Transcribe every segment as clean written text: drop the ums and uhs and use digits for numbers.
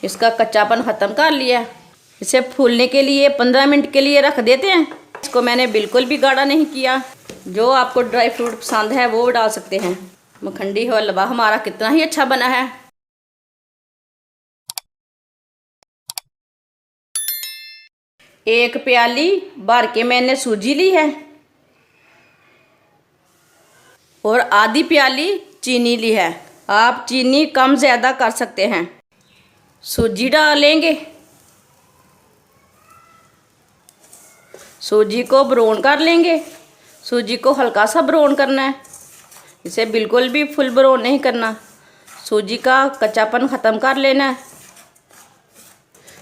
इसका कच्चापन ख़त्म कर लिया। इसे फूलने के लिए 15 मिनट के लिए रख देते हैं। इसको मैंने बिल्कुल भी गाढ़ा नहीं किया। जो आपको ड्राई फ्रूट पसंद है वो डाल सकते हैं। मखंडी हलवा हमारा कितना ही अच्छा बना है। एक प्याली भर के मैंने सूजी ली है और आधी प्याली चीनी ली है। आप चीनी कम ज़्यादा कर सकते हैं। सूजी डालेंगे। सूजी को ब्राउन कर लेंगे। सूजी को हल्का सा ब्राउन करना है, इसे बिल्कुल भी फुल ब्राउन नहीं करना। सूजी का कच्चापन ख़त्म कर लेना है।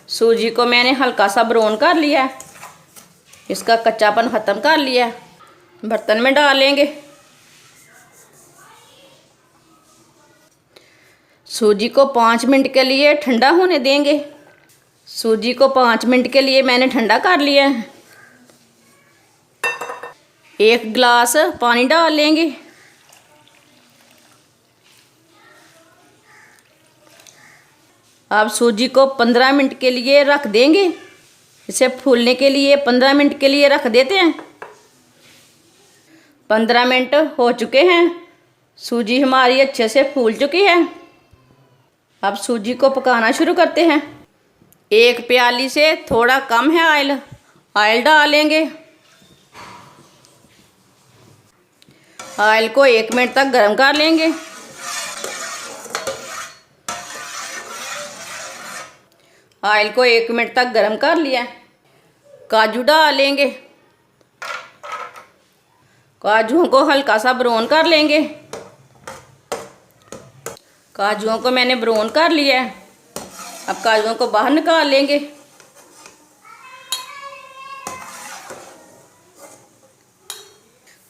सूजी को मैंने हल्का सा ब्राउन कर लिया है, इसका कच्चापन ख़त्म कर लिया है। बर्तन में डालेंगे। सूजी को 5 मिनट के लिए ठंडा होने देंगे। सूजी को 5 मिनट के लिए मैंने ठंडा कर लिया है। 1 गिलास पानी डाल लेंगे। अब सूजी को 15 मिनट के लिए रख देंगे। इसे फूलने के लिए 15 मिनट के लिए रख देते हैं। 15 मिनट हो चुके हैं। सूजी हमारी अच्छे से फूल चुकी है। अब सूजी को पकाना शुरू करते हैं। 1 प्याली से थोड़ा कम है ऑयल डालेंगे। ऑयल को 1 मिनट तक गर्म कर लेंगे। ऑयल को 1 मिनट तक गर्म कर लिया। काजू डालेंगे। काजुओं को हल्का सा ब्राउन कर लेंगे। काजुओं को मैंने ब्राउन कर लिया है। अब काजुओं को बाहर निकाल लेंगे।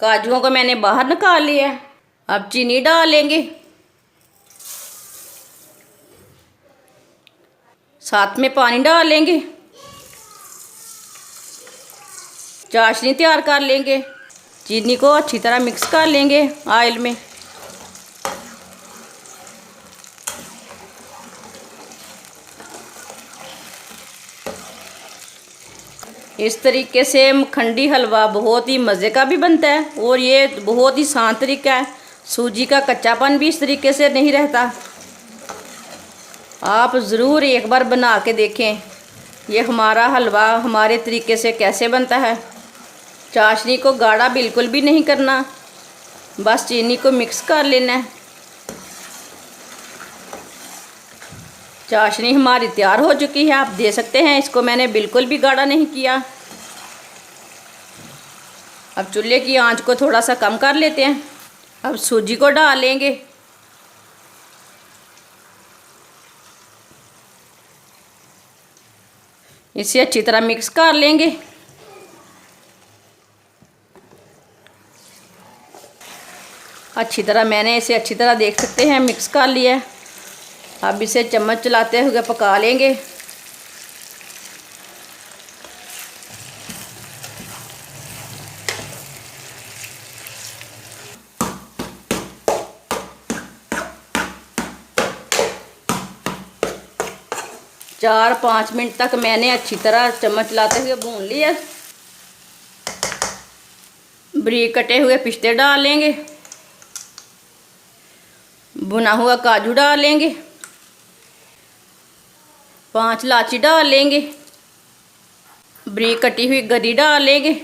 काजुओं को मैंने बाहर निकाल लिया है। अब चीनी डालेंगे। साथ में पानी डालेंगे। चाशनी तैयार कर लेंगे। चीनी को अच्छी तरह मिक्स कर लेंगे ऑयल में। इस तरीके से मखंडी हलवा बहुत ही मज़े का भी बनता है और ये बहुत ही आसान तरीका है। सूजी का कच्चापन भी इस तरीके से नहीं रहता। आप ज़रूर एक बार बना के देखें ये हमारा हलवा हमारे तरीके से कैसे बनता है। चाशनी को गाढ़ा बिल्कुल भी नहीं करना, बस चीनी को मिक्स कर लेना है। चाशनी हमारी तैयार हो चुकी है, आप दे सकते हैं। इसको मैंने बिल्कुल भी गाढ़ा नहीं किया। अब चूल्हे की आंच को थोड़ा सा कम कर लेते हैं। अब सूजी को डालेंगे। इसे अच्छी तरह मिक्स कर लेंगे। अच्छी तरह मैंने इसे अच्छी तरह देख सकते हैं मिक्स कर लिया है। अब इसे चम्मच चलाते हुए पका लेंगे। चार 5 मिनट तक मैंने अच्छी तरह चम्मच चलाते हुए भून लिया। बारीक कटे हुए पिस्ते डालेंगे। भुना हुआ काजू डालेंगे। 5 इलायची डालेंगे। बारीक कटी हुई गरी डालेंगे।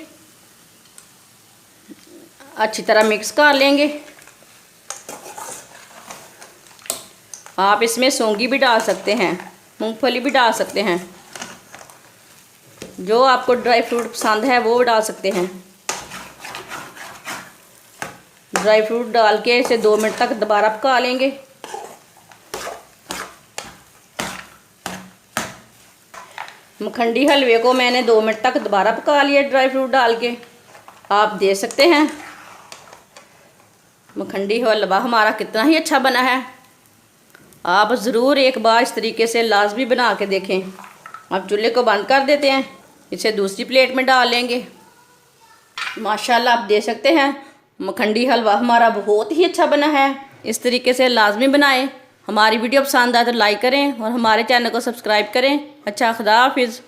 अच्छी तरह मिक्स कर लेंगे। आप इसमें सौंगी भी डाल सकते हैं, मूंगफली भी डाल सकते हैं। जो आपको ड्राई फ्रूट पसंद है वो डाल सकते हैं। ड्राई फ्रूट डाल के इसे 2 मिनट तक दोबारा पका लेंगे। मखंडी हलवे को मैंने 2 मिनट तक दोबारा पका लिया ड्राई फ्रूट डाल के। आप दे सकते हैं। मखंडी हलवा हमारा कितना ही अच्छा बना है। आप ज़रूर एक बार इस तरीके से लाजमी बना के देखें। अब चूल्हे को बंद कर देते हैं। इसे दूसरी प्लेट में डाल लेंगे। माशाल्लाह आप दे सकते हैं मखंडी हलवा हमारा बहुत ही अच्छा बना है। इस तरीके से लाजमी बनाएं। हमारी वीडियो पसंद आए तो लाइक करें और हमारे चैनल को सब्सक्राइब करें। अच्छा, खुदा हाफिज़।